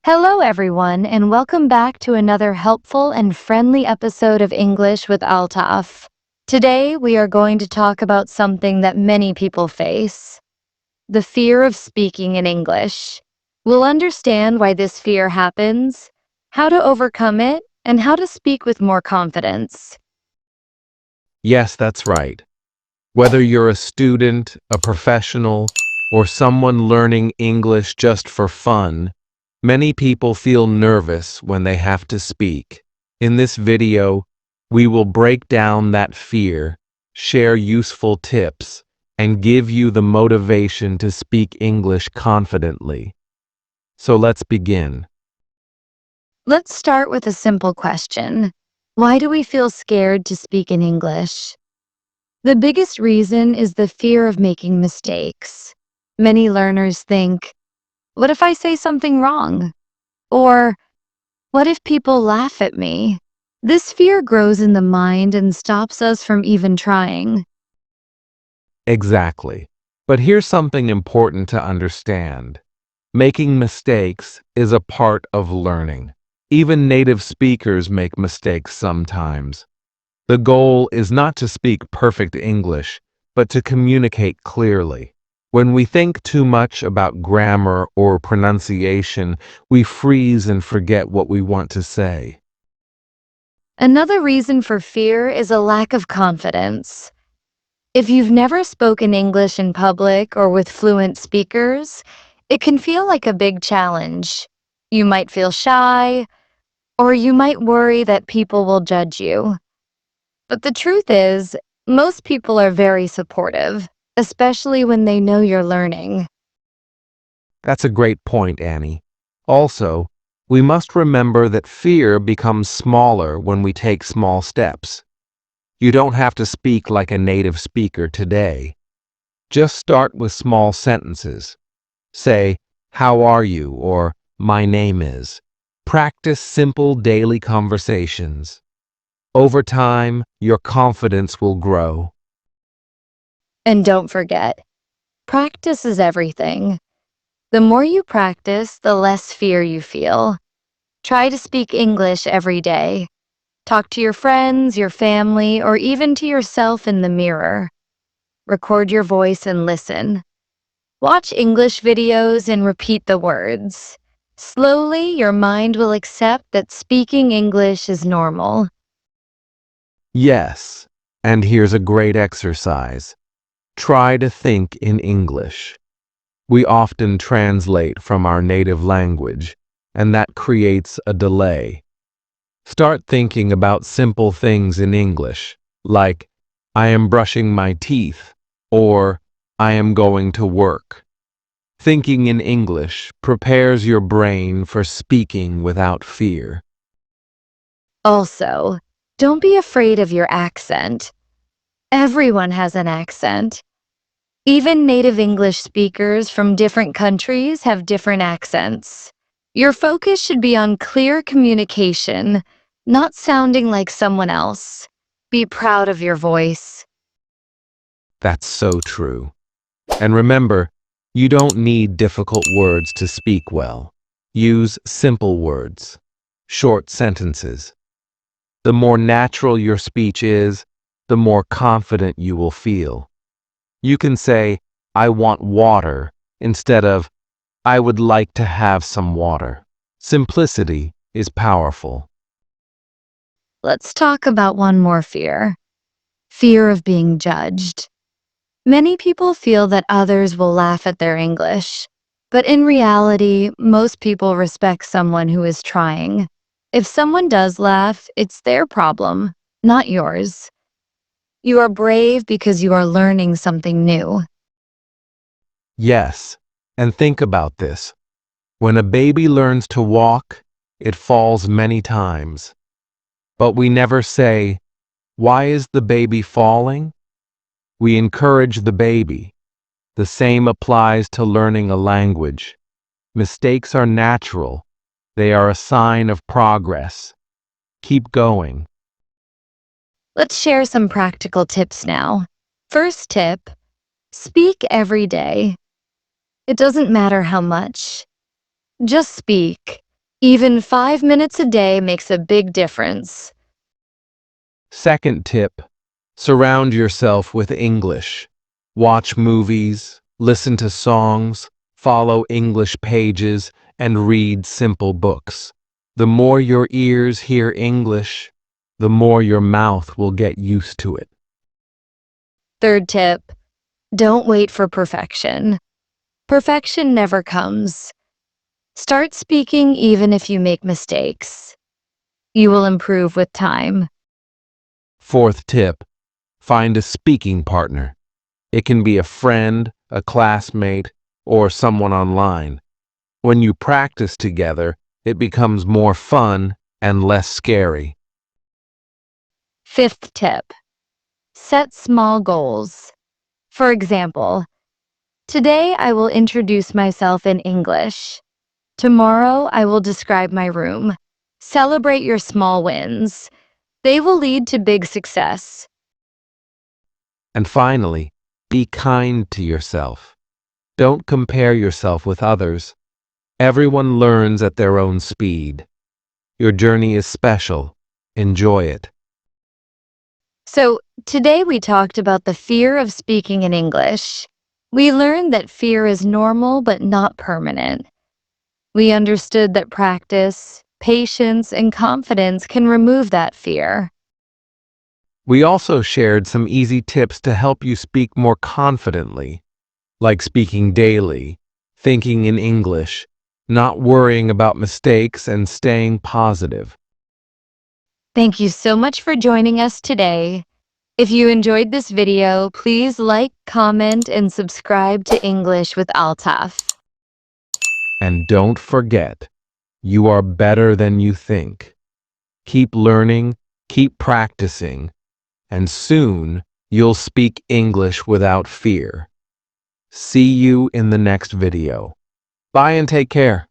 Hello, everyone, and welcome back to another helpful and friendly episode of English with Altaf. Today, we are going to talk about something that many people face: the fear of speaking in English. We'll understand why this fear happens, how to overcome it, and how to speak with more confidence. Yes, that's right. Whether you're a student, a professional, or someone learning English just for fun, many people feel nervous when they have to speak. In this video, we will break down that fear, share useful tips, and give you the motivation to speak English confidently. So let's begin. Let's start with a simple question. Why do we feel scared to speak in English? The biggest reason is the fear of making mistakes. Many learners think, what if I say something wrong? Or, what if people laugh at me? This fear grows in the mind and stops us from even trying. Exactly. But here's something important to understand. Making mistakes is a part of learning. Even native speakers make mistakes sometimes. The goal is not to speak perfect English, but to communicate clearly. When we think too much about grammar or pronunciation, we freeze and forget what we want to say. Another reason for fear is a lack of confidence. If you've never spoken English in public or with fluent speakers, it can feel like a big challenge. You might feel shy, or you might worry that people will judge you. But the truth is, most people are very supportive, especially when they know you're learning. That's a great point, Annie. Also, we must remember that fear becomes smaller when we take small steps. You don't have to speak like a native speaker today. Just start with small sentences. Say, "How are you?" or "My name is." Practice simple daily conversations. Over time, your confidence will grow. And don't forget, practice is everything. The more you practice, the less fear you feel. Try to speak English every day. Talk to your friends, your family, or even to yourself in the mirror. Record your voice and listen. Watch English videos and repeat the words. Slowly, your mind will accept that speaking English is normal. Yes, and here's a great exercise. Try to think in English. We often translate from our native language, and that creates a delay. Start thinking about simple things in English, like, "I am brushing my teeth," or "I am going to work." Thinking in English prepares your brain for speaking without fear. Also, don't be afraid of your accent. Everyone has an accent. Even native English speakers from different countries have different accents. Your focus should be on clear communication, not sounding like someone else. Be proud of your voice. That's so true. And remember, you don't need difficult words to speak well. Use simple words, short sentences. The more natural your speech is, the more confident you will feel. You can say, "I want water," instead of, "I would like to have some water." Simplicity is powerful. Let's talk about one more fear: fear of being judged. Many people feel that others will laugh at their English, but in reality, most people respect someone who is trying. If someone does laugh, it's their problem, not yours. You are brave because you are learning something new. Yes, and think about this. When a baby learns to walk, it falls many times. But we never say, "Why is the baby falling?" We encourage the baby. The same applies to learning a language. Mistakes are natural. They are a sign of progress. Keep going. Let's share some practical tips now. First tip: speak every day. It doesn't matter how much. Just speak. Even 5 minutes a day makes a big difference. Second tip, surround yourself with English. Watch movies, listen to songs, follow English pages, and read simple books. The more your ears hear English, the more your mouth will get used to it. Third tip, don't wait for perfection. Perfection never comes. Start speaking even if you make mistakes. You will improve with time. Fourth tip, find a speaking partner. It can be a friend, a classmate, or someone online. When you practice together, it becomes more fun and less scary. Fifth tip, set small goals. For example, today I will introduce myself in English. Tomorrow I will describe my room. Celebrate your small wins. They will lead to big success. And finally, be kind to yourself. Don't compare yourself with others. Everyone learns at their own speed. Your journey is special. Enjoy it. So, today we talked about the fear of speaking in English. We learned that fear is normal but not permanent. We understood that practice, patience, and confidence can remove that fear. We also shared some easy tips to help you speak more confidently, like speaking daily, thinking in English, not worrying about mistakes, and staying positive. Thank you so much for joining us today. If you enjoyed this video, please like, comment, and subscribe to English with Altaf. And don't forget, you are better than you think. Keep learning, keep practicing, and soon you'll speak English without fear. See you in the next video. Bye and take care.